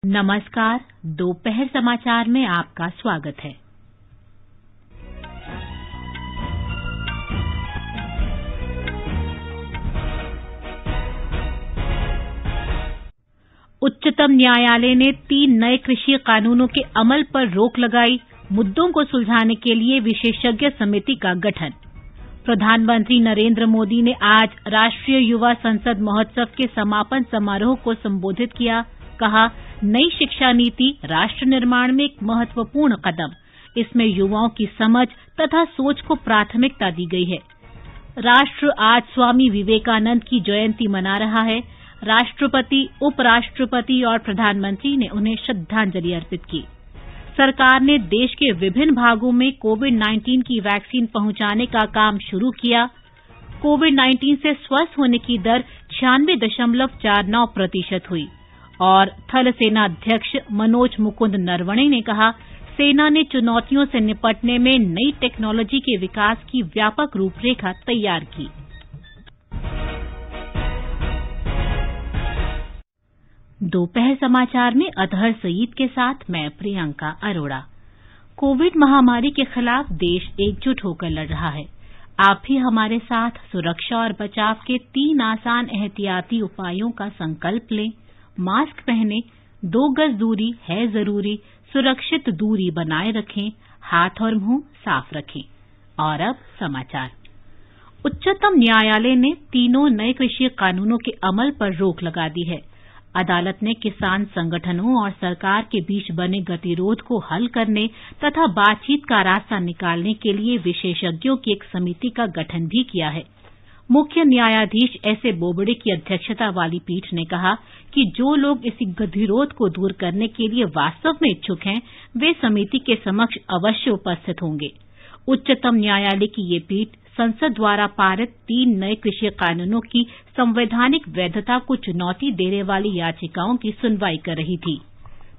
नमस्कार, दोपहर समाचार में आपका स्वागत है। उच्चतम न्यायालय ने 3 नए कृषि कानूनों के अमल पर रोक लगाई, मुद्दों को सुलझाने के लिए विशेषज्ञ समिति का गठन। प्रधानमंत्री नरेंद्र मोदी ने आज राष्ट्रीय युवा संसद महोत्सव के समापन समारोह को संबोधित किया। कहा, नई शिक्षा नीति राष्ट्र निर्माण में एक महत्वपूर्ण कदम। इसमें युवाओं की समझ तथा सोच को प्राथमिकता दी गई है। राष्ट्र आज स्वामी विवेकानंद की जयंती मना रहा है। राष्ट्रपति, उपराष्ट्रपति और प्रधानमंत्री ने उन्हें श्रद्धांजलि अर्पित की। सरकार ने देश के विभिन्न भागों में कोविड-19 की वैक्सीन पहुंचाने का काम शुरू किया। कोविड-19 से स्वस्थ होने की दर 96.49% हुई। और थल सेना अध्यक्ष मनोज मुकुंद नरवणे ने कहा, सेना ने चुनौतियों से निपटने में नई टेक्नोलॉजी के विकास की व्यापक रूपरेखा तैयार की। दोपहर समाचार में अतहर सईद के साथ मैं प्रियंका अरोड़ा। कोविड महामारी के खिलाफ देश एकजुट होकर लड़ रहा है। आप भी हमारे साथ सुरक्षा और बचाव के 3 आसान एहतियाती उपायों का संकल्प लें। मास्क पहनें, 2 गज दूरी है जरूरी, सुरक्षित दूरी बनाए रखें, हाथ और मुंह साफ रखें। और अब समाचार। उच्चतम न्यायालय ने 3 नए कृषि कानूनों के अमल पर रोक लगा दी है। अदालत ने किसान संगठनों और सरकार के बीच बने गतिरोध को हल करने तथा बातचीत का रास्ता निकालने के लिए विशेषज्ञों की एक समिति का गठन भी किया है। मुख्य न्यायाधीश एस.ए. बोबड़े की अध्यक्षता वाली पीठ ने कहा कि जो लोग इस गतिरोध को दूर करने के लिए वास्तव में इच्छुक हैं, वे समिति के समक्ष अवश्य उपस्थित होंगे। उच्चतम न्यायालय की ये पीठ संसद द्वारा पारित 3 नए कृषि कानूनों की संवैधानिक वैधता को चुनौती देने वाली याचिकाओं की सुनवाई कर रही थी।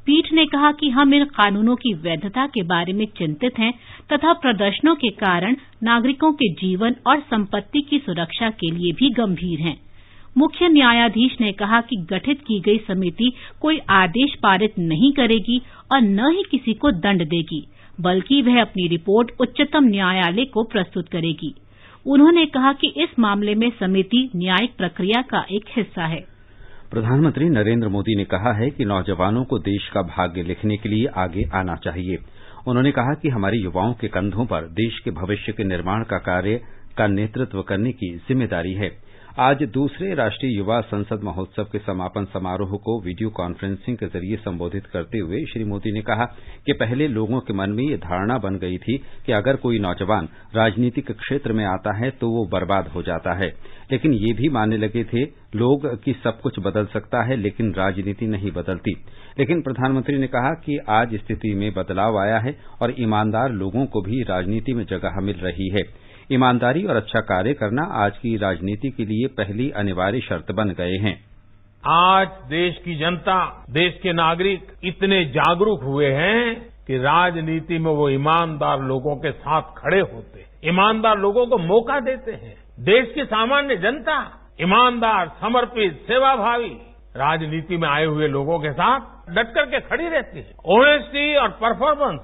पीठ ने कहा कि हम इन कानूनों की वैधता के बारे में चिंतित हैं तथा प्रदर्शनों के कारण नागरिकों के जीवन और संपत्ति की सुरक्षा के लिए भी गंभीर हैं। मुख्य न्यायाधीश ने कहा कि गठित की गई समिति कोई आदेश पारित नहीं करेगी और न ही किसी को दंड देगी, बल्कि वह अपनी रिपोर्ट उच्चतम न्यायालय को प्रस्तुत करेगी। उन्होंने कहा कि इस मामले में समिति न्यायिक प्रक्रिया का एक हिस्सा है। प्रधानमंत्री नरेंद्र मोदी ने कहा है कि नौजवानों को देश का भाग्य लिखने के लिए आगे आना चाहिए। उन्होंने कहा कि हमारे युवाओं के कंधों पर देश के भविष्य के निर्माण का कार्य का नेतृत्व करने की जिम्मेदारी है। आज दूसरे राष्ट्रीय युवा संसद महोत्सव के समापन समारोह को वीडियो कॉन्फ्रेंसिंग के जरिए संबोधित करते हुए श्री मोदी ने कहा कि पहले लोगों के मन में ये धारणा बन गई थी कि अगर कोई नौजवान राजनीतिक क्षेत्र में आता है तो वो बर्बाद हो जाता है, लेकिन ये भी मानने लगे थे लोग कि सब कुछ बदल सकता है लेकिन राजनीति नहीं बदलती। लेकिन प्रधानमंत्री ने कहा कि आज स्थिति में बदलाव आया है और ईमानदार लोगों को भी राजनीति में जगह मिल रही है। ईमानदारी और अच्छा कार्य करना आज की राजनीति के लिए पहली अनिवार्य शर्त बन गए हैं। आज देश की जनता, देश के नागरिक इतने जागरूक हुए हैं कि राजनीति में वो ईमानदार लोगों के साथ खड़े होते हैं, ईमानदार लोगों को मौका देते हैं। देश की सामान्य जनता ईमानदार, समर्पित, सेवाभावी राजनीति में आए हुए लोगों के साथ डट करके खड़ी रहती है। ऑनेस्टी और परफॉर्मेंस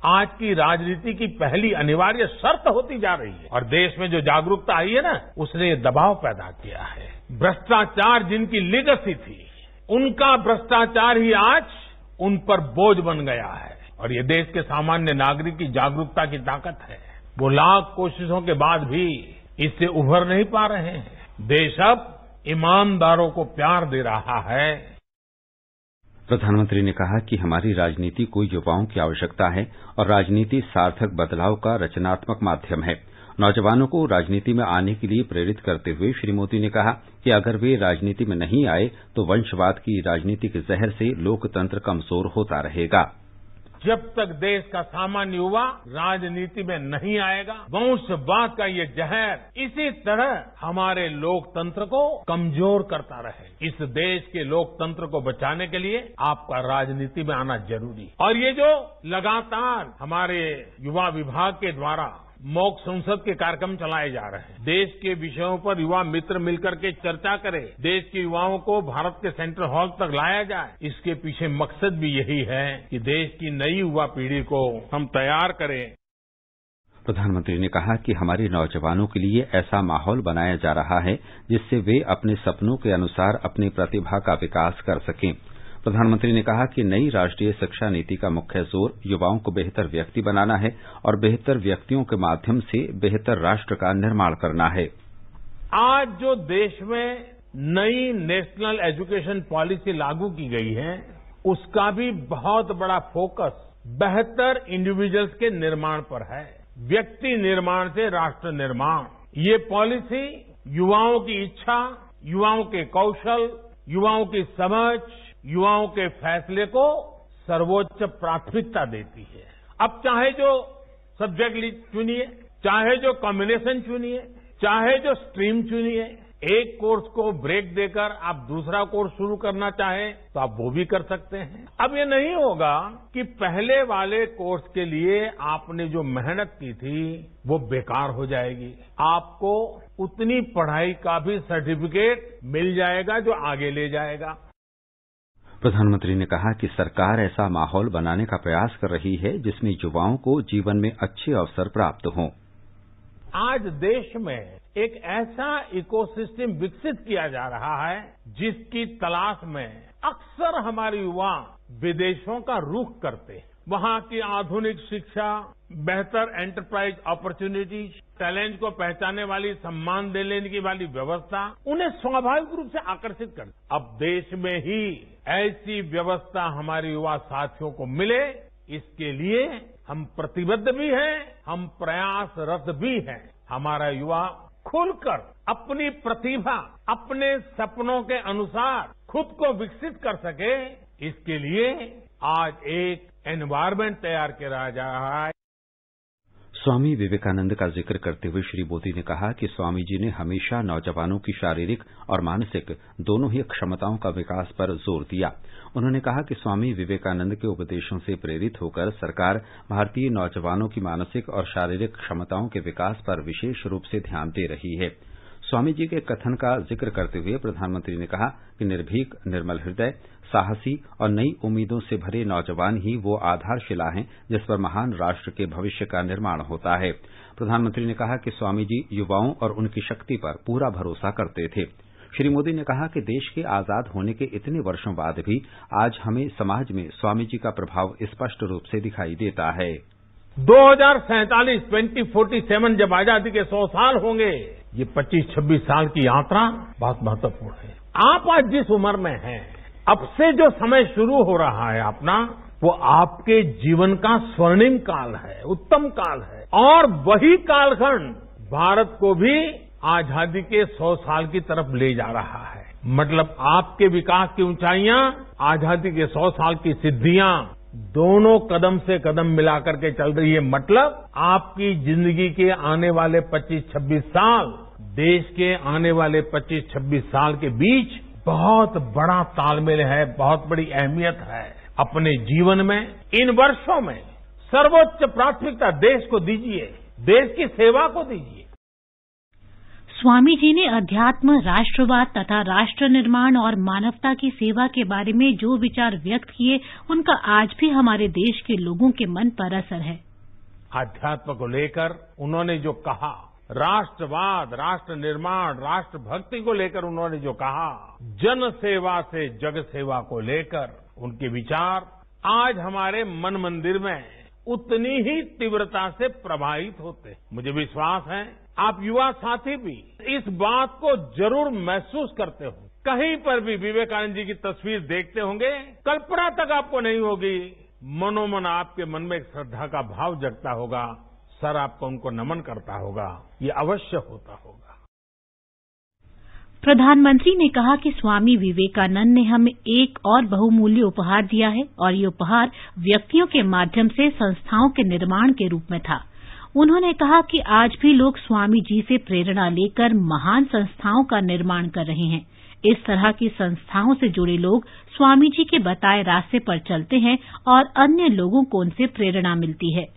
आज की राजनीति की पहली अनिवार्य शर्त होती जा रही है। और देश में जो जागरूकता आई है ना, उसने ये दबाव पैदा किया है। भ्रष्टाचार जिनकी लीगेसी थी, उनका भ्रष्टाचार ही आज उन पर बोझ बन गया है। और ये देश के सामान्य नागरिक की जागरूकता की ताकत है। वो लाख कोशिशों के बाद भी इससे उभर नहीं पा रहे हैं। देश अब ईमानदारों को प्यार दे रहा है। प्रधानमंत्री ने कहा कि हमारी राजनीति को युवाओं की आवश्यकता है और राजनीति सार्थक बदलाव का रचनात्मक माध्यम है। नौजवानों को राजनीति में आने के लिए प्रेरित करते हुए श्री मोदी ने कहा कि अगर वे राजनीति में नहीं आए तो वंशवाद की राजनीति के जहर से लोकतंत्र कमजोर होता रहेगा। जब तक देश का सामान्य युवा राजनीति में नहीं आएगा, वंशवाद का ये जहर इसी तरह हमारे लोकतंत्र को कमजोर करता रहे। इस देश के लोकतंत्र को बचाने के लिए आपका राजनीति में आना जरूरी है। और ये जो लगातार हमारे युवा विभाग के द्वारा मॉक संसद के कार्यक्रम चलाए जा रहे हैं। देश के विषयों पर युवा मित्र मिलकर के चर्चा करें, देश के युवाओं को भारत के सेंट्रल हॉल तक लाया जाए। इसके पीछे मकसद भी यही है कि देश की नई युवा पीढ़ी को हम तैयार करें। प्रधानमंत्री ने कहा कि हमारे नौजवानों के लिए ऐसा माहौल बनाया जा रहा है जिससे वे अपने सपनों के अनुसार अपनी प्रतिभा का विकास कर सकें। प्रधानमंत्री ने कहा कि नई राष्ट्रीय शिक्षा नीति का मुख्य जोर युवाओं को बेहतर व्यक्ति बनाना है और बेहतर व्यक्तियों के माध्यम से बेहतर राष्ट्र का निर्माण करना है। आज जो देश में नई नेशनल एजुकेशन पॉलिसी लागू की गई है, उसका भी बहुत बड़ा फोकस बेहतर इंडिविजुअल्स के निर्माण पर है। व्यक्ति निर्माण से राष्ट्र निर्माण। ये पॉलिसी युवाओं की इच्छा, युवाओं के कौशल, युवाओं की समझ, युवाओं के फैसले को सर्वोच्च प्राथमिकता देती है। अब चाहे जो सब्जेक्ट चुनिए, चाहे जो कॉम्बिनेशन चुनिए, चाहे जो स्ट्रीम चुनिए, एक कोर्स को ब्रेक देकर आप दूसरा कोर्स शुरू करना चाहें तो आप वो भी कर सकते हैं। अब ये नहीं होगा कि पहले वाले कोर्स के लिए आपने जो मेहनत की थी वो बेकार हो जाएगी। आपको उतनी पढ़ाई का भी सर्टिफिकेट मिल जाएगा जो आगे ले जाएगा। प्रधानमंत्री ने कहा कि सरकार ऐसा माहौल बनाने का प्रयास कर रही है जिसमें युवाओं को जीवन में अच्छे अवसर प्राप्त हों। आज देश में एक ऐसा इकोसिस्टम विकसित किया जा रहा है जिसकी तलाश में अक्सर हमारे युवा विदेशों का रुख करते हैं। वहां की आधुनिक शिक्षा, बेहतर एंटरप्राइज अपॉर्चुनिटीज, टैलेंट को पहचानने वाली, सम्मान देने की वाली व्यवस्था उन्हें स्वाभाविक रूप से आकर्षित करती। अब देश में ही ऐसी व्यवस्था हमारे युवा साथियों को मिले, इसके लिए हम प्रतिबद्ध भी हैं, हम प्रयासरत भी हैं। हमारा युवा खुलकर अपनी प्रतिभा, अपने सपनों के अनुसार खुद को विकसित कर सके, इसके लिए आज एक एनवायरमेंट तैयार किया जा रहा है। स्वामी विवेकानंद का जिक्र करते हुए श्री मोदी ने कहा कि स्वामी जी ने हमेशा नौजवानों की शारीरिक और मानसिक दोनों ही क्षमताओं का विकास पर जोर दिया। उन्होंने कहा कि स्वामी विवेकानंद के उपदेशों से प्रेरित होकर सरकार भारतीय नौजवानों की मानसिक और शारीरिक क्षमताओं के विकास पर विशेष रूप से ध्यान दे रही है। स्वामी जी के कथन का जिक्र करते हुए प्रधानमंत्री ने कहा कि निर्भीक, निर्मल हृदय, साहसी और नई उम्मीदों से भरे नौजवान ही वो आधारशिला हैं जिस पर महान राष्ट्र के भविष्य का निर्माण होता है। प्रधानमंत्री ने कहा कि स्वामी जी युवाओं और उनकी शक्ति पर पूरा भरोसा करते थे। श्री मोदी ने कहा कि देश के आजाद होने के इतने वर्षों बाद भी आज हमें समाज में स्वामी जी का प्रभाव स्पष्ट रूप से दिखाई देता है। 2047 जब आजादी के 100 साल होंगे, ये 25-26 साल की यात्रा बहुत महत्वपूर्ण है। आप आज जिस उम्र में हैं, अब से जो समय शुरू हो रहा है अपना, वो आपके जीवन का स्वर्णिम काल है, उत्तम काल है। और वही कालखंड भारत को भी आजादी के 100 साल की तरफ ले जा रहा है। मतलब आपके विकास की ऊंचाइयां, आजादी के 100 साल की सिद्धियां दोनों कदम से कदम मिलाकर के चल रही है। मतलब आपकी जिंदगी के आने वाले 25-26 साल, देश के आने वाले 25-26 साल के बीच बहुत बड़ा तालमेल है, बहुत बड़ी अहमियत है। अपने जीवन में इन वर्षों में सर्वोच्च प्राथमिकता देश को दीजिए, देश की सेवा को दीजिए। स्वामी जी ने अध्यात्म, राष्ट्रवाद तथा राष्ट्र निर्माण और मानवता की सेवा के बारे में जो विचार व्यक्त किए, उनका आज भी हमारे देश के लोगों के मन पर असर है। अध्यात्म को लेकर उन्होंने जो कहा, राष्ट्रवाद, राष्ट्र निर्माण, राष्ट्र भक्ति को लेकर उन्होंने जो कहा, जन सेवा से जग सेवा को लेकर उनके विचार आज हमारे मन मंदिर में उतनी ही तीव्रता से प्रभावित होते हैं। मुझे विश्वास है आप युवा साथी भी इस बात को जरूर महसूस करते हो। कहीं पर भी विवेकानंद जी की तस्वीर देखते होंगे, कल्पना तक आपको नहीं होगी, मनोमन आपके मन में एक श्रद्धा का भाव जगता होगा, सर आपको उनको नमन करता होगा। ये अवश्य होता होगा। प्रधानमंत्री ने कहा कि स्वामी विवेकानंद ने हमें एक और बहुमूल्य उपहार दिया है और ये उपहार व्यक्तियों के माध्यम से संस्थाओं के निर्माण के रूप में था। उन्होंने कहा कि आज भी लोग स्वामी जी से प्रेरणा लेकर महान संस्थाओं का निर्माण कर रहे हैं। इस तरह की संस्थाओं से जुड़े लोग स्वामी जी के बताए रास्ते पर चलते हैं और अन्य लोगों को उनसे प्रेरणा मिलती है।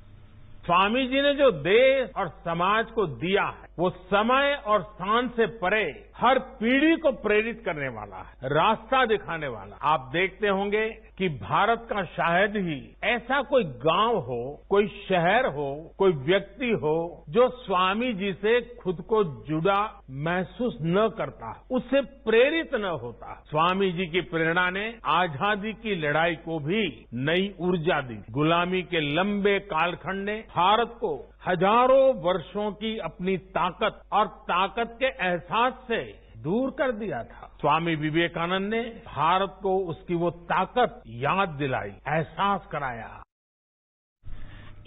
स्वामी जी ने जो देश और समाज को दिया है वो समय और स्थान से परे हर पीढ़ी को प्रेरित करने वाला है, रास्ता दिखाने वाला। आप देखते होंगे कि भारत का शायद ही ऐसा कोई गांव हो, कोई शहर हो, कोई व्यक्ति हो जो स्वामी जी से खुद को जुड़ा महसूस न करता, उससे प्रेरित न होता। स्वामी जी की प्रेरणा ने आजादी की लड़ाई को भी नई ऊर्जा दी। गुलामी के लंबे कालखंड ने भारत को हजारों वर्षों की अपनी ताकत और ताकत के एहसास से दूर कर दिया था। स्वामी विवेकानंद ने भारत को उसकी वो ताकत याद दिलाई, एहसास कराया।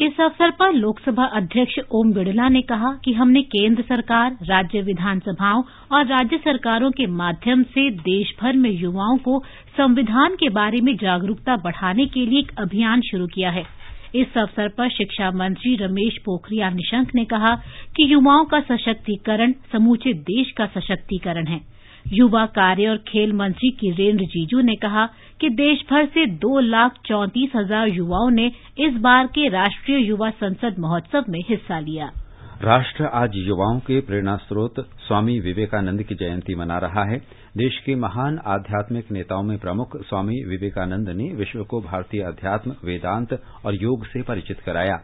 इस अवसर पर लोकसभा अध्यक्ष ओम बिड़ला ने कहा कि हमने केंद्र सरकार, राज्य विधानसभाओं और राज्य सरकारों के माध्यम से देश भर में युवाओं को संविधान के बारे में जागरूकता बढ़ाने के लिए एक अभियान शुरू किया है। इस अवसर पर शिक्षा मंत्री रमेश पोखरियाल निशंक ने कहा कि युवाओं का सशक्तिकरण समूचे देश का सशक्तिकरण है। युवा कार्य और खेल मंत्री किरेन रिजिजू ने कहा कि देश भर से 2,34,000 युवाओं ने इस बार के राष्ट्रीय युवा संसद महोत्सव में हिस्सा लिया। राष्ट्र आज युवाओं के प्रेरणा स्रोत स्वामी विवेकानंद की जयंती मना रहा है। देश के महान आध्यात्मिक नेताओं में प्रमुख स्वामी विवेकानंद ने विश्व को भारतीय अध्यात्म, वेदांत और योग से परिचित कराया।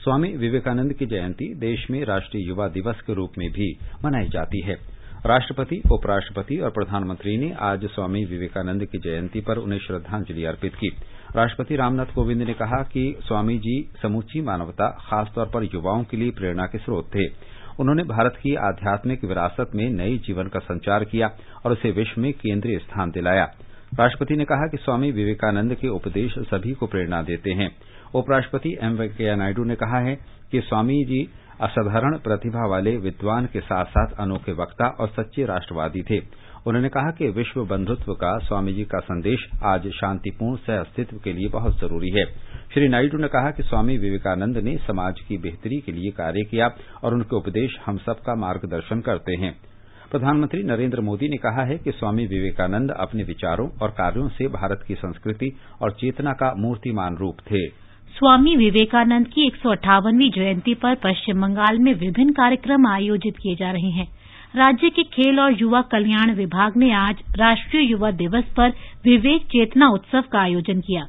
स्वामी विवेकानंद की जयंती देश में राष्ट्रीय युवा दिवस के रूप में भी मनाई जाती है। राष्ट्रपति, उपराष्ट्रपति और प्रधानमंत्री ने आज स्वामी विवेकानंद की जयंती पर उन्हें श्रद्धांजलि अर्पित की। राष्ट्रपति रामनाथ कोविंद ने कहा कि स्वामी जी समूची मानवता, खासतौर पर युवाओं के लिए प्रेरणा के स्रोत थे। उन्होंने भारत की आध्यात्मिक विरासत में नए जीवन का संचार किया और उसे विश्व में केंद्रीय स्थान दिलाया। राष्ट्रपति ने कहा कि स्वामी विवेकानंद के उपदेश सभी को प्रेरणा देते हैं। उपराष्ट्रपति एम वेंकैया नायडू ने कहा है कि स्वामी जी असाधारण प्रतिभा वाले विद्वान के साथ साथ अनोखे वक्ता और सच्चे राष्ट्रवादी थे। उन्होंने कहा कि विश्व बंधुत्व का स्वामी जी का संदेश आज शांतिपूर्ण सह अस्तित्व के लिए बहुत जरूरी है। श्री नायडू ने कहा कि स्वामी विवेकानंद ने समाज की बेहतरी के लिए कार्य किया और उनके उपदेश हम सबका मार्गदर्शन करते हैं। प्रधानमंत्री नरेंद्र मोदी ने कहा है कि स्वामी विवेकानंद अपने विचारों और कार्यों से भारत की संस्कृति और चेतना का मूर्तिमान रूप थे। स्वामी विवेकानंद की 158वीं जयंती पर पश्चिम बंगाल में विभिन्न कार्यक्रम आयोजित किए जा रहे हैं। राज्य के खेल और युवा कल्याण विभाग ने आज राष्ट्रीय युवा दिवस पर विवेक चेतना उत्सव का आयोजन किया।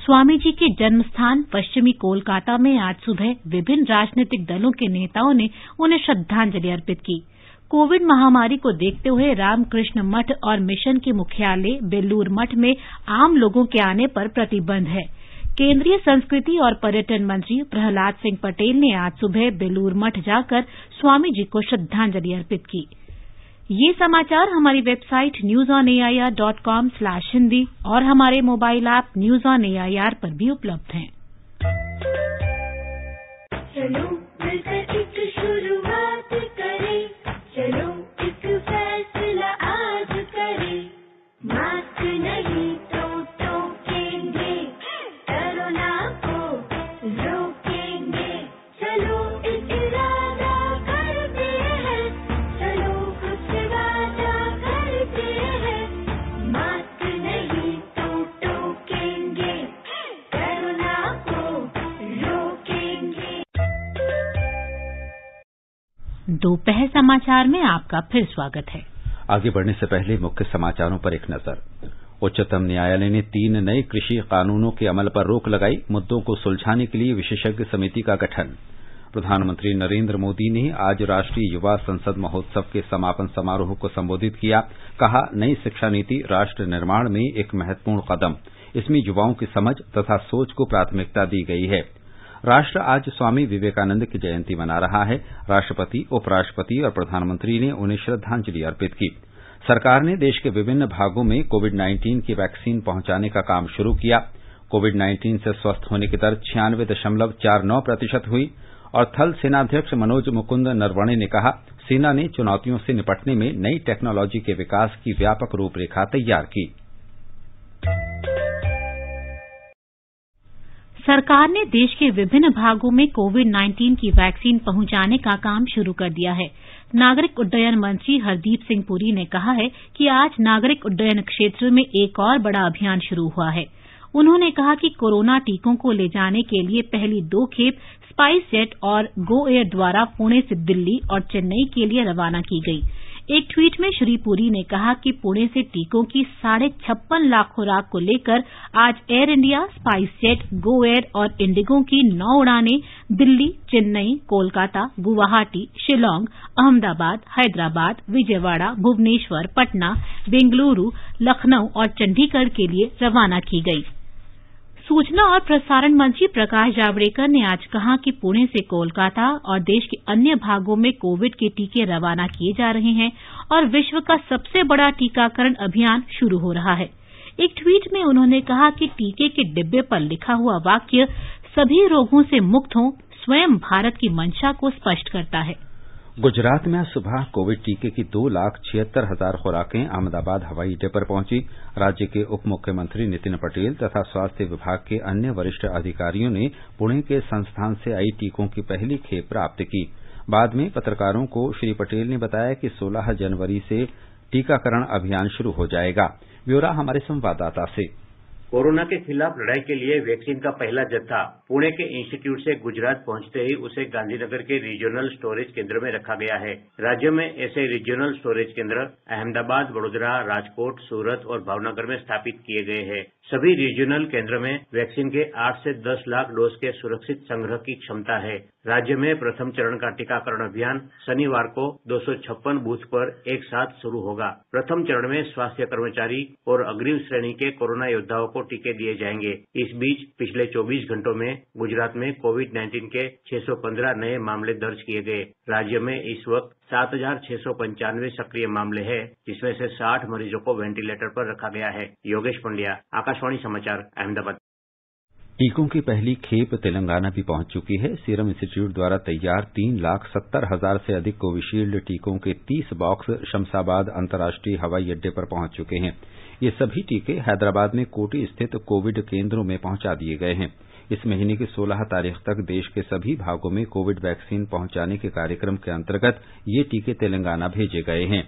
स्वामी जी के जन्म स्थान पश्चिमी कोलकाता में आज सुबह विभिन्न राजनीतिक दलों के नेताओं ने उन्हें श्रद्धांजलि अर्पित की। कोविड महामारी को देखते हुए रामकृष्ण मठ और मिशन के मुख्यालय बेलूर मठ में आम लोगों के आने पर प्रतिबंध है। केंद्रीय संस्कृति और पर्यटन मंत्री प्रहलाद सिंह पटेल ने आज सुबह बेलूर मठ जाकर स्वामी जी को श्रद्धांजलि अर्पित की। ये समाचार हमारी वेबसाइट newsonair.com/hindi और हमारे mobile app news on AIR पर भी उपलब्ध हैं। चलो मिलकर एक शुरुआत करें, चलो एक फैसला आज करें, मास्क नहीं तो टोकेंगे, कोरोना को रोकेंगे, चलो एक इरादा करते हैं, चलो कुछ वादा करते हैं, मास्क नहीं तो टोकेंगे, कोरोना को रोकेंगे। दोपहर समाचार में आपका फिर स्वागत है। आगे बढ़ने से पहले मुख्य समाचारों पर एक नजर। उच्चतम न्यायालय ने 3 नए कृषि कानूनों के अमल पर रोक लगाई, मुद्दों को सुलझाने के लिए विशेषज्ञ समिति का गठन। प्रधानमंत्री नरेंद्र मोदी ने आज राष्ट्रीय युवा संसद महोत्सव के समापन समारोह को संबोधित किया। कहा, नई शिक्षा नीति राष्ट्र निर्माण में एक महत्वपूर्ण कदम, इसमें युवाओं की समझ तथा सोच को प्राथमिकता दी गई है। राष्ट्र आज स्वामी विवेकानंद की जयंती मना रहा है। राष्ट्रपति, उपराष्ट्रपति और प्रधानमंत्री ने उन्हें श्रद्धांजलि अर्पित की। सरकार ने देश के विभिन्न भागों में कोविड-19 की वैक्सीन पहुंचाने का काम शुरू किया। कोविड-19 से स्वस्थ होने की दर 96.49% हुई और थल सेनाध्यक्ष मनोज मुकुंद नरवणे ने कहा, सेना ने चुनौतियों से निपटने में नई टेक्नोलॉजी के विकास की व्यापक रूपरेखा तैयार की। सरकार ने देश के विभिन्न भागों में कोविड-19 की वैक्सीन पहुंचाने का काम शुरू कर दिया है। नागरिक उड्डयन मंत्री हरदीप सिंह पुरी ने कहा है कि आज नागरिक उड्डयन क्षेत्र में एक और बड़ा अभियान शुरू हुआ है। उन्होंने कहा कि कोरोना टीकों को ले जाने के लिए पहली 2 खेप स्पाइसजेट और गो एयर द्वारा पुणे से दिल्ली और चेन्नई के लिए रवाना की गई। एक ट्वीट में श्री पुरी ने कहा कि पुणे से टीकों की 56.5 लाख खुराक को लेकर आज air India, SpiceJet, Go Air और इंडिगो की 9 उड़ानें दिल्ली, चेन्नई, कोलकाता, गुवाहाटी, शिलांग, अहमदाबाद, हैदराबाद, विजयवाड़ा, भुवनेश्वर, पटना, बेंगलुरु, लखनऊ और चंडीगढ़ के लिए रवाना की गई। सूचना और प्रसारण मंत्री प्रकाश जावड़ेकर ने आज कहा कि पुणे से कोलकाता और देश के अन्य भागों में कोविड के टीके रवाना किए जा रहे हैं और विश्व का सबसे बड़ा टीकाकरण अभियान शुरू हो रहा है। एक ट्वीट में उन्होंने कहा कि टीके के डिब्बे पर लिखा हुआ वाक्य सभी रोगों से मुक्त हों स्वयं भारत की मंशा को स्पष्ट करता है। गुजरात में आज सुबह कोविड टीके की 2,76,000 खुराकें अहमदाबाद हवाई अड्डे पर पहुंची। राज्य के उप मुख्यमंत्री नितिन पटेल तथा स्वास्थ्य विभाग के अन्य वरिष्ठ अधिकारियों ने पुणे के संस्थान से आई टीकों की पहली खेप प्राप्त की। बाद में पत्रकारों को श्री पटेल ने बताया कि 16 जनवरी से टीकाकरण अभियान शुरू हो जाएगा। ब्यौरा हमारे संवाददाता से। कोरोना के खिलाफ लड़ाई के लिए वैक्सीन का पहला जत्था पुणे के इंस्टीट्यूट से गुजरात पहुंचते ही उसे गांधीनगर के रीजनल स्टोरेज केंद्र में रखा गया है। राज्य में ऐसे रीजनल स्टोरेज केंद्र अहमदाबाद, वडोदरा, राजकोट, सूरत और भावनगर में स्थापित किए गए हैं। सभी रीजनल केंद्र में वैक्सीन के 8 से 10 लाख डोज के सुरक्षित संग्रह की क्षमता है। राज्य में प्रथम चरण का टीकाकरण अभियान शनिवार को 256 बूथ पर एक साथ शुरू होगा। प्रथम चरण में स्वास्थ्य कर्मचारी और अग्रिम श्रेणी के कोरोना योद्धाओं को टीके दिए जाएंगे। इस बीच पिछले 24 घंटों में गुजरात में कोविड-19 के 615 नए मामले दर्ज किए गए। राज्य में इस वक्त 7,695 सक्रिय मामले हैं, जिसमें से 60 मरीजों को वेंटिलेटर पर रखा गया है। योगेश पंड्या, आकाशवाणी समाचार, अहमदाबाद। टीकों की पहली खेप तेलंगाना भी पहुंच चुकी है। सीरम इंस्टीट्यूट द्वारा तैयार 3,70,000 से अधिक कोविशील्ड टीकों के 30 बॉक्स शमशाबाद अंतर्राष्ट्रीय हवाई अड्डे पर पहुंच चुके हैं। ये सभी टीके हैदराबाद में कोटी स्थित कोविड केंद्रों में पहुंचा दिए गए हैं। इस महीने की 16 तारीख तक देश के सभी भागों में कोविड वैक्सीन पहुंचाने के कार्यक्रम के अंतर्गत ये टीके तेलंगाना भेजे गए हैं।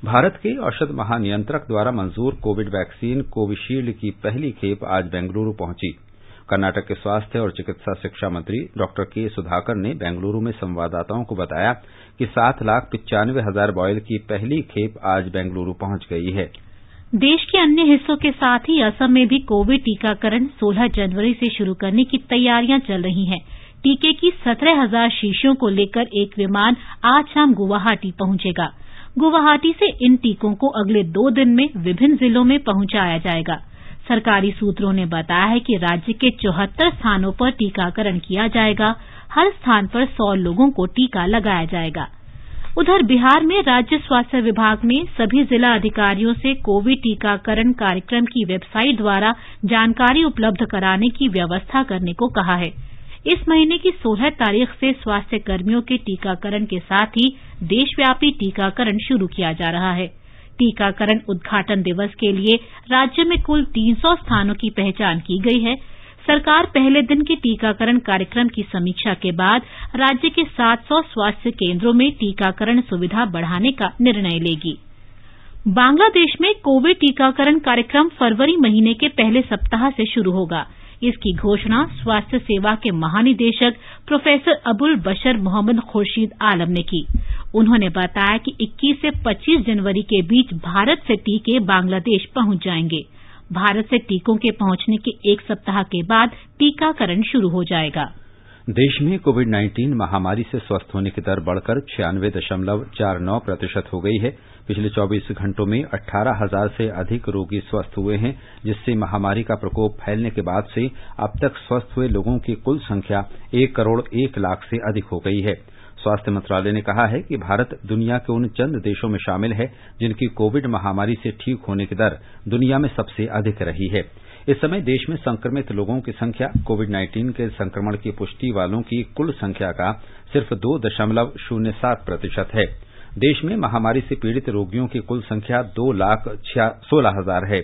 भारत के औषध महानियंत्रक द्वारा मंजूर कोविड वैक्सीन कोविशील्ड की पहली खेप आज बेंगलुरु पहुंची। कर्नाटक के स्वास्थ्य और चिकित्सा शिक्षा मंत्री डॉक्टर के सुधाकर ने बेंगलुरु में संवाददाताओं को बताया कि 7,95,000 वॉयल की पहली खेप आज बेंगलुरु पहुंच गई है। देश के अन्य हिस्सों के साथ ही असम में भी कोविड टीकाकरण 16 जनवरी से शुरू करने की तैयारियां चल रही हैं। टीके की 17,000 शीशियों को लेकर एक विमान आज शाम गुवाहाटी पहुंचेगा। गुवाहाटी से इन टीकों को अगले 2 दिन में विभिन्न जिलों में पहुंचाया जाएगा। सरकारी सूत्रों ने बताया है कि राज्य के 74 स्थानों पर टीकाकरण किया जाएगा। हर स्थान पर 100 लोगों को टीका लगाया जाएगा। उधर बिहार में राज्य स्वास्थ्य विभाग ने सभी जिला अधिकारियों से कोविड टीकाकरण कार्यक्रम की वेबसाइट द्वारा जानकारी उपलब्ध कराने की व्यवस्था करने को कहा है। इस महीने की 16 तारीख से स्वास्थ्य कर्मियों के टीकाकरण के साथ ही देशव्यापी टीकाकरण शुरू किया जा रहा है। टीकाकरण उद्घाटन दिवस के लिए राज्य में कुल 300 स्थानों की पहचान की गई है। सरकार पहले दिन के टीकाकरण कार्यक्रम की समीक्षा के बाद राज्य के 700 स्वास्थ्य केंद्रों में टीकाकरण सुविधा बढ़ाने का निर्णय लेगी। बांग्लादेश में कोविड टीकाकरण कार्यक्रम फरवरी महीने के पहले सप्ताह से शुरू होगा। इसकी घोषणा स्वास्थ्य सेवा के महानिदेशक प्रोफेसर अबुल बशर मोहम्मद खुर्शीद आलम ने की। उन्होंने बताया कि 21 से 25 जनवरी के बीच भारत से टीके बांग्लादेश पहुंच जाएंगे। भारत से टीकों के पहुंचने के 1 सप्ताह के बाद टीकाकरण शुरू हो जाएगा। देश में कोविड-19 महामारी से स्वस्थ होने की दर बढ़कर 96.49% हो गई है। पिछले 24 घंटों में 18,000 से अधिक रोगी स्वस्थ हुए हैं, जिससे महामारी का प्रकोप फैलने के बाद से अब तक स्वस्थ हुए लोगों की कुल संख्या 1 करोड़ 1 लाख से अधिक हो गई है। स्वास्थ्य मंत्रालय ने कहा है कि भारत दुनिया के उन चंद देशों में शामिल है जिनकी कोविड महामारी से ठीक होने की दर दुनिया में सबसे अधिक रही है। इस समय देश में संक्रमित लोगों की संख्या कोविड-19 के संक्रमण की पुष्टि वालों की कुल संख्या का सिर्फ 2.07% है। देश में महामारी से पीड़ित रोगियों की कुल संख्या 2,16,000 है।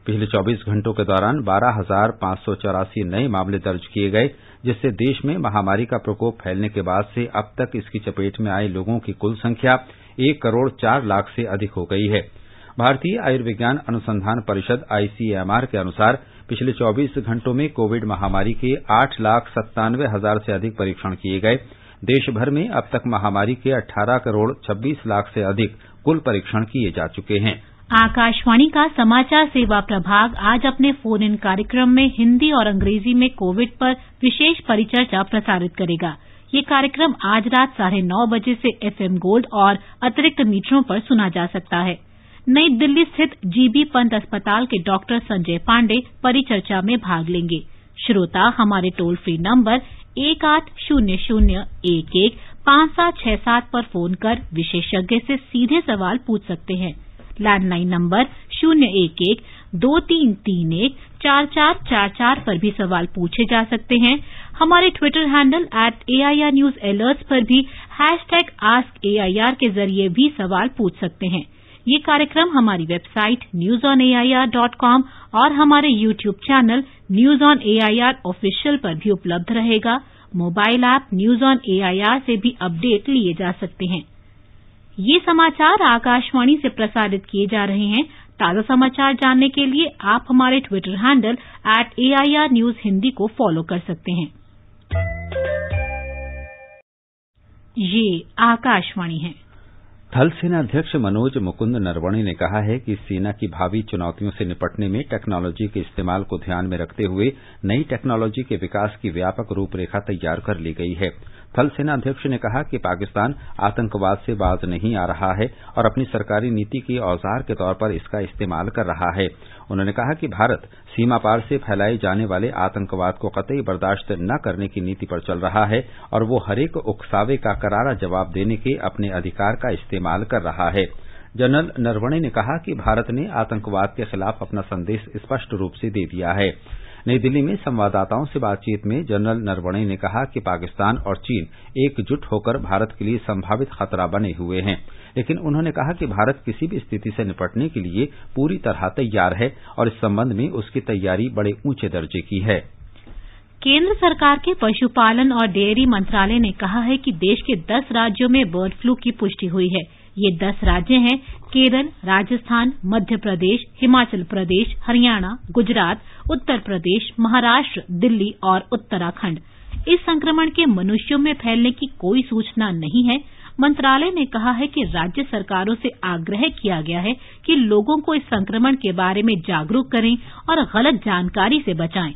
पिछले 24 घंटों के दौरान 12,584 नए मामले दर्ज किए गए, जिससे देश में महामारी का प्रकोप फैलने के बाद से अब तक इसकी चपेट में आए लोगों की कुल संख्या 1 करोड़ 4 लाख से अधिक हो गई है। भारतीय आयुर्विज्ञान अनुसंधान परिषद ICMR के अनुसार पिछले 24 घंटों में कोविड महामारी के 8,97,000 से अधिक परीक्षण किए गए। देश भर में अब तक महामारी के 18 करोड़ 26 लाख से अधिक कुल परीक्षण किए जा चुके हैं। आकाशवाणी का समाचार सेवा प्रभाग आज अपने फोन इन कार्यक्रम में हिंदी और अंग्रेजी में कोविड पर विशेष परिचर्चा प्रसारित करेगा। ये कार्यक्रम आज रात 9:30 बजे से FM गोल्ड और अतिरिक्त मीटरों पर सुना जा सकता है। नई दिल्ली स्थित GB पंत अस्पताल के डॉक्टर संजय पांडे परिचर्चा में भाग लेंगे। श्रोता हमारे टोल फ्री नंबर 1800115767 पर फोन कर विशेषज्ञ से सीधे सवाल पूछ सकते हैं। लैंडलाइन नंबर 011-2331-4444 पर भी सवाल पूछे जा सकते हैं। हमारे Twitter handle @AIR News Alerts पर भी #AskAIR के जरिए भी सवाल पूछ सकते हैं। ये कार्यक्रम हमारी वेबसाइट newsonair.com और हमारे YouTube channel news on AIR official पर भी उपलब्ध रहेगा। Mobile app news on AIR से भी अपडेट लिए जा सकते हैं। ये समाचार आकाशवाणी से प्रसारित किए जा रहे हैं। ताजा समाचार जानने के लिए आप हमारे Twitter handle @AIR News Hindi को फॉलो कर सकते हैं। ये आकाशवाणी है। थल सेना अध्यक्ष मनोज मुकुंद नरवणे ने कहा है कि सेना की भावी चुनौतियों से निपटने में टेक्नोलॉजी के इस्तेमाल को ध्यान में रखते हुए नई टेक्नोलॉजी के विकास की व्यापक रूपरेखा तैयार कर ली गई है। थल सेना अध्यक्ष ने कहा कि पाकिस्तान आतंकवाद से बाज नहीं आ रहा है और अपनी सरकारी नीति के औजार के तौर पर इसका इस्तेमाल कर रहा है। उन्होंने कहा कि भारत सीमा पार से फैलाए जाने वाले आतंकवाद को कतई बर्दाश्त न करने की नीति पर चल रहा है और वो हरेक उकसावे का करारा जवाब देने के अपने अधिकार का इस्तेमाल कर रहा है। जनरल नरवणे ने कहा कि भारत ने आतंकवाद के खिलाफ अपना संदेश स्पष्ट रूप से दे दिया है। नई दिल्ली में संवाददाताओं से बातचीत में जनरल नरवणे ने कहा कि पाकिस्तान और चीन एकजुट होकर भारत के लिए संभावित खतरा बने हुए हैं, लेकिन उन्होंने कहा कि भारत किसी भी स्थिति से निपटने के लिए पूरी तरह तैयार है और इस संबंध में उसकी तैयारी बड़े ऊंचे दर्जे की है। केंद्र सरकार के पशुपालन और डेयरी मंत्रालय ने कहा है कि देश के 10 राज्यों में बर्ड फ्लू की पुष्टि हुई है। ये 10 राज्य हैं केरल, राजस्थान, मध्य प्रदेश, हिमाचल प्रदेश, हरियाणा, गुजरात, उत्तर प्रदेश, महाराष्ट्र, दिल्ली और उत्तराखंड। इस संक्रमण के मनुष्यों में फैलने की कोई सूचना नहीं है। मंत्रालय ने कहा है कि राज्य सरकारों से आग्रह किया गया है कि लोगों को इस संक्रमण के बारे में जागरूक करें और गलत जानकारी से बचाएं।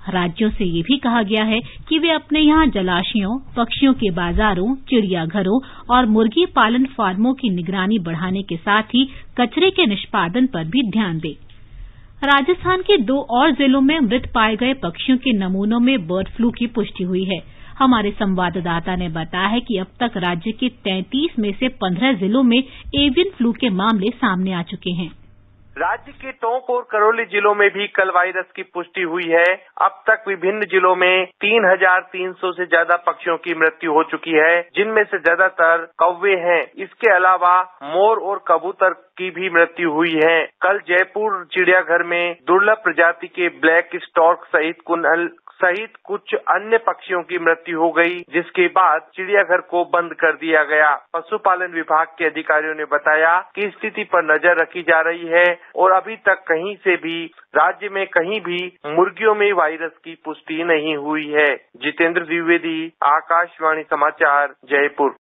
राज्यों से ये भी कहा गया है कि वे अपने यहाँ जलाशयों, पक्षियों के बाजारों, चिड़ियाघरों और मुर्गी पालन फार्मों की निगरानी बढ़ाने के साथ ही कचरे के निष्पादन पर भी ध्यान दें। राजस्थान के 2 और जिलों में मृत पाए गए पक्षियों के नमूनों में बर्ड फ्लू की पुष्टि हुई है। हमारे संवाददाता ने बताया है कि अब तक राज्य के 33 में से 15 जिलों में एवियन फ्लू के मामले सामने आ चुके हैं। राज्य के टोंक और करौली जिलों में भी कल वायरस की पुष्टि हुई है। अब तक विभिन्न जिलों में 3,300 से ज्यादा पक्षियों की मृत्यु हो चुकी है, जिनमें से ज्यादातर कौवे हैं। इसके अलावा मोर और कबूतर की भी मृत्यु हुई है। कल जयपुर चिड़ियाघर में दुर्लभ प्रजाति के ब्लैक स्टॉर्क सहित कुछ अन्य पक्षियों की मृत्यु हो गई, जिसके बाद चिड़ियाघर को बंद कर दिया गया। पशुपालन विभाग के अधिकारियों ने बताया कि स्थिति पर नजर रखी जा रही है और अभी तक कहीं से भी राज्य में कहीं भी मुर्गियों में वायरस की पुष्टि नहीं हुई है। जितेंद्र द्विवेदी, आकाशवाणी समाचार, जयपुर।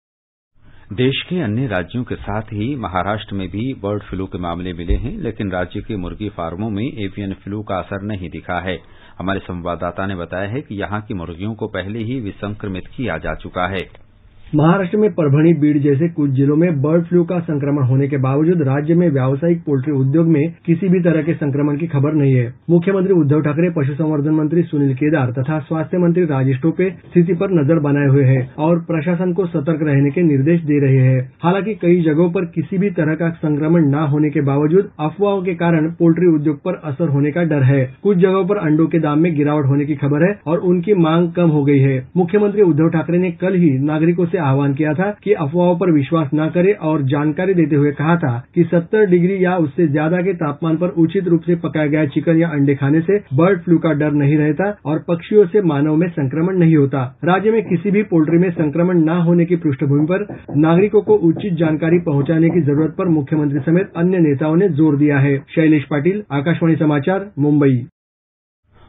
देश के अन्य राज्यों के साथ ही महाराष्ट्र में भी बर्ड फ्लू के मामले मिले हैं, लेकिन राज्य के मुर्गी फार्मों में एवियन फ्लू का असर नहीं दिखा है। हमारे संवाददाता ने बताया है कि यहां की मुर्गियों को पहले ही विसंक्रमित किया जा चुका है। महाराष्ट्र में परभणी, बीड जैसे कुछ जिलों में बर्ड फ्लू का संक्रमण होने के बावजूद राज्य में व्यावसायिक पोल्ट्री उद्योग में किसी भी तरह के संक्रमण की खबर नहीं है। मुख्यमंत्री उद्धव ठाकरे, पशुसंवर्धन मंत्री सुनील केदार तथा स्वास्थ्य मंत्री राजेश टोपे स्थिति पर नजर बनाए हुए हैं और प्रशासन को सतर्क रहने के निर्देश दे रहे हैं। हालांकि कई जगहों पर किसी भी तरह का संक्रमण न होने के बावजूद अफवाहों के कारण पोल्ट्री उद्योग पर असर होने का डर है। कुछ जगहों पर अंडों के दाम में गिरावट होने की खबर है और उनकी मांग कम हो गई है। मुख्यमंत्री उद्धव ठाकरे ने कल ही नागरिकों से आह्वान किया था कि अफवाहों पर विश्वास न करें और जानकारी देते हुए कहा था कि 70 डिग्री या उससे ज्यादा के तापमान पर उचित रूप से पकाया गया चिकन या अंडे खाने से बर्ड फ्लू का डर नहीं रहता और पक्षियों से मानव में संक्रमण नहीं होता। राज्य में किसी भी पोल्ट्री में संक्रमण न होने की पृष्ठभूमि पर नागरिकों को उचित जानकारी पहुंचाने की जरूरत पर मुख्यमंत्री समेत अन्य नेताओं ने जोर दिया है। शैलेश पाटिल, आकाशवाणी समाचार, मुंबई।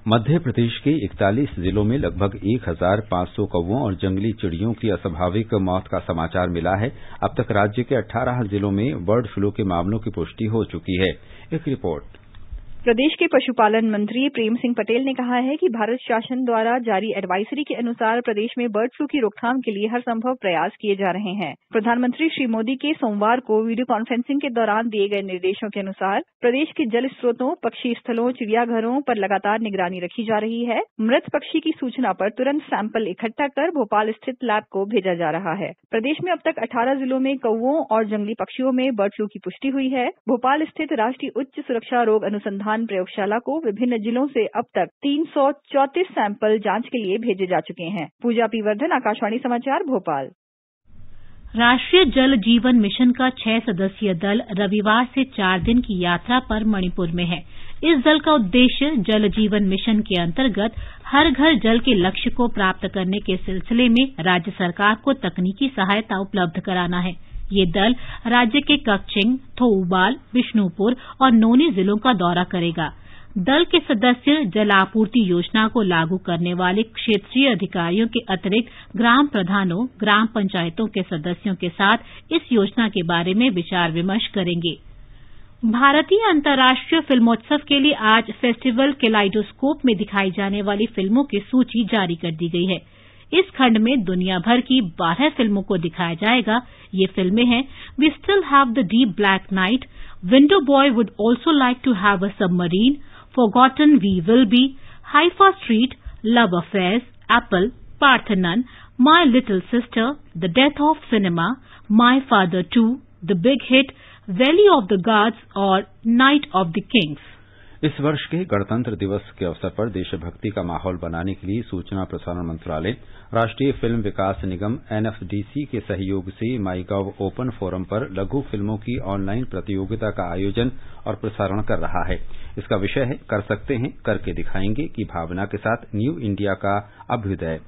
मध्य प्रदेश के 41 जिलों में लगभग 1,500 कौवों और जंगली चिड़ियों की अस्वाभाविक मौत का समाचार मिला है। अब तक राज्य के 18 जिलों में बर्ड फ्लू के मामलों की पुष्टि हो चुकी है। एक रिपोर्ट। प्रदेश के पशुपालन मंत्री प्रेम सिंह पटेल ने कहा है कि भारत शासन द्वारा जारी एडवाइजरी के अनुसार प्रदेश में बर्ड फ्लू की रोकथाम के लिए हर संभव प्रयास किए जा रहे हैं। प्रधानमंत्री श्री मोदी के सोमवार को वीडियो कॉन्फ्रेंसिंग के दौरान दिए गए निर्देशों के अनुसार प्रदेश के जल स्रोतों, पक्षी स्थलों, चिड़ियाघरों पर लगातार निगरानी रखी जा रही है। मृत पक्षी की सूचना पर तुरंत सैंपल इकट्ठा कर भोपाल स्थित लैब को भेजा जा रहा है। प्रदेश में अब तक 18 जिलों में कौवों और जंगली पक्षियों में बर्ड फ्लू की पुष्टि हुई है। भोपाल स्थित राष्ट्रीय उच्च सुरक्षा रोग अनुसंधान प्रयोगशाला को विभिन्न जिलों से अब तक 334 सैंपल जांच के लिए भेजे जा चुके हैं। पूजा पी वर्धन, आकाशवाणी समाचार, भोपाल। राष्ट्रीय जल जीवन मिशन का 6 सदस्यीय दल रविवार से 4 दिन की यात्रा पर मणिपुर में है। इस दल का उद्देश्य जल जीवन मिशन के अंतर्गत हर घर जल के लक्ष्य को प्राप्त करने के सिलसिले में राज्य सरकार को तकनीकी सहायता उपलब्ध कराना है। ये दल राज्य के कक्चिंग, थोउबाल, बिष्णुपुर और नोनी जिलों का दौरा करेगा। दल के सदस्य जल आपूर्ति योजना को लागू करने वाले क्षेत्रीय अधिकारियों के अतिरिक्त ग्राम प्रधानों, ग्राम पंचायतों के सदस्यों के साथ इस योजना के बारे में विचार विमर्श करेंगे। भारतीय अंतर्राष्ट्रीय फिल्मोत्सव के लिए आज फेस्टिवल कैलाइडोस्कोप में दिखाई जाने वाली फिल्मों की सूची जारी कर दी गई है। इस खंड में दुनिया भर की 12 फिल्मों को दिखाया जाएगा। ये फिल्में हैं we still have the deep black night, window boy would also like to have a submarine, forgotten we will be, Haifa street, love affairs, apple, Parthenon, my little sister, the death of cinema, my father 2, the big hit, valley of the gods और night of the kings. इस वर्ष के गणतंत्र दिवस के अवसर पर देशभक्ति का माहौल बनाने के लिए सूचना प्रसारण मंत्रालय, राष्ट्रीय फिल्म विकास निगम एनएफडीसी के सहयोग से माईगव ओपन फोरम पर लघु फिल्मों की ऑनलाइन प्रतियोगिता का आयोजन और प्रसारण कर रहा है। इसका विषय है कर सकते हैं, करके दिखाएंगे की भावना के साथ न्यू इंडिया का अभ्युदय।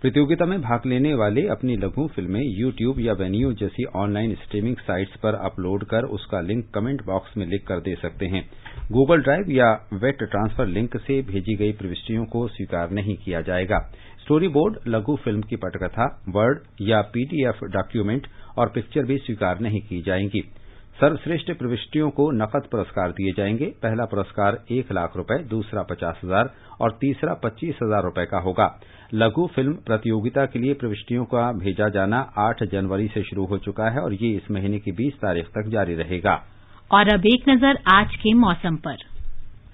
प्रतियोगिता में भाग लेने वाले अपनी लघु फिल्में यूट्यूब या वेन्यू जैसी ऑनलाइन स्ट्रीमिंग साइट्स पर अपलोड कर उसका लिंक कमेंट बॉक्स में लिख कर दे सकते हैं। गूगल ड्राइव या वेट ट्रांसफर लिंक से भेजी गई प्रविष्टियों को स्वीकार नहीं किया जाएगा। स्टोरी बोर्ड, लघु फिल्म की पटकथा, वर्ड या पीडीएफ डॉक्यूमेंट और पिक्चर भी स्वीकार नहीं की जाएंगी। सर्वश्रेष्ठ प्रविष्टियों को नकद पुरस्कार दिए जाएंगे। पहला पुरस्कार 1 लाख रुपए, दूसरा 50,000 और तीसरा 25,000 रुपए का होगा। लघु फिल्म प्रतियोगिता के लिए प्रविष्टियों का भेजा जाना 8 जनवरी से शुरू हो चुका है और ये इस महीने की 20 तारीख तक जारी रहेगा। और अब एक नजर आज के मौसम पर।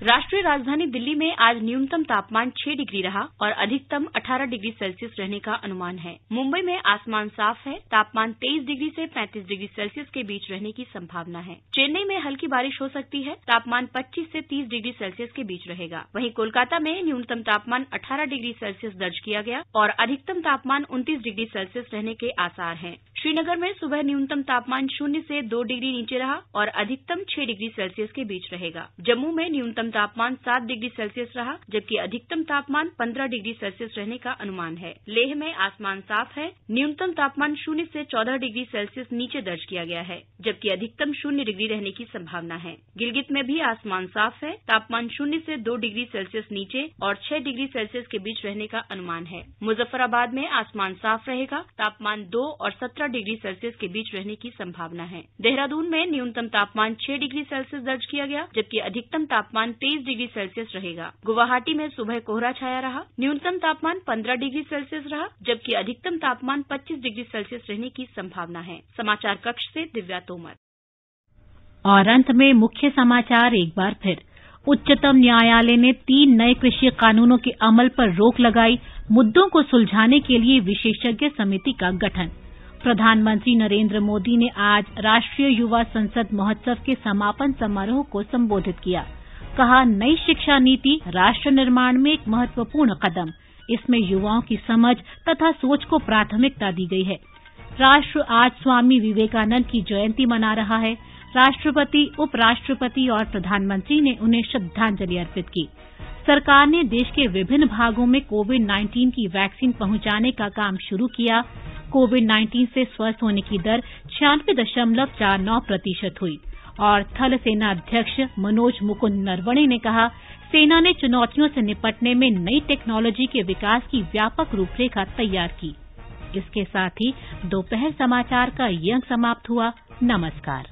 राष्ट्रीय राजधानी दिल्ली में आज न्यूनतम तापमान 6 डिग्री रहा और अधिकतम 18 डिग्री सेल्सियस रहने का अनुमान है। मुंबई में आसमान साफ है, तापमान 23 डिग्री से 35 डिग्री सेल्सियस के बीच रहने की संभावना है। चेन्नई में हल्की बारिश हो सकती है, तापमान 25 से 30 डिग्री सेल्सियस के बीच रहेगा। वहीं कोलकाता में न्यूनतम तापमान 18 डिग्री सेल्सियस दर्ज किया गया और अधिकतम तापमान 29 डिग्री सेल्सियस रहने के आसार हैं। श्रीनगर में सुबह न्यूनतम तापमान 0 से 2 डिग्री नीचे रहा और अधिकतम 6 डिग्री सेल्सियस के बीच रहेगा। जम्मू में न्यूनतम तापमान 7 डिग्री सेल्सियस रहा, जबकि अधिकतम तापमान 15 डिग्री सेल्सियस रहने का अनुमान है। लेह में आसमान साफ है, न्यूनतम तापमान 0 से 14 डिग्री सेल्सियस नीचे दर्ज किया गया है, जबकि अधिकतम 0 डिग्री रहने की संभावना है। गिलगित में भी आसमान साफ है, तापमान 0 से 2 डिग्री सेल्सियस नीचे और 6 डिग्री सेल्सियस के बीच रहने का अनुमान है। मुजफ्फराबाद में आसमान साफ रहेगा, तापमान 2 और 17 डिग्री सेल्सियस के बीच रहने की संभावना है। देहरादून में न्यूनतम तापमान 6 डिग्री सेल्सियस दर्ज किया गया, जबकि अधिकतम तापमान 23 डिग्री सेल्सियस रहेगा। गुवाहाटी में सुबह कोहरा छाया रहा, न्यूनतम तापमान 15 डिग्री सेल्सियस रहा, जबकि अधिकतम तापमान 25 डिग्री सेल्सियस रहने की संभावना है। समाचार कक्ष से दिव्या तोमर। और अंत में मुख्य समाचार एक बार फिर। उच्चतम न्यायालय ने 3 नए कृषि कानूनों के अमल पर रोक लगाई, मुद्दों को सुलझाने के लिए विशेषज्ञ समिति का गठन। प्रधानमंत्री नरेंद्र मोदी ने आज राष्ट्रीय युवा संसद महोत्सव के समापन समारोह को संबोधित किया। कहा, नई शिक्षा नीति राष्ट्र निर्माण में एक महत्वपूर्ण कदम, इसमें युवाओं की समझ तथा सोच को प्राथमिकता दी गई है। राष्ट्र आज स्वामी विवेकानंद की जयंती मना रहा है। राष्ट्रपति, उपराष्ट्रपति और प्रधानमंत्री ने उन्हें श्रद्धांजलि अर्पित की। सरकार ने देश के विभिन्न भागों में कोविड-19 की वैक्सीन पहुंचाने का काम शुरू किया। कोविड-19 से स्वस्थ होने की दर 96.49% हुई और थल सेना अध्यक्ष मनोज मुकुंद नरवणे ने कहा, सेना ने चुनौतियों से निपटने में नई टेक्नोलॉजी के विकास की व्यापक रूपरेखा तैयार की। इसके साथ ही दोपहर समाचार का ये अंक समाप्त हुआ। नमस्कार।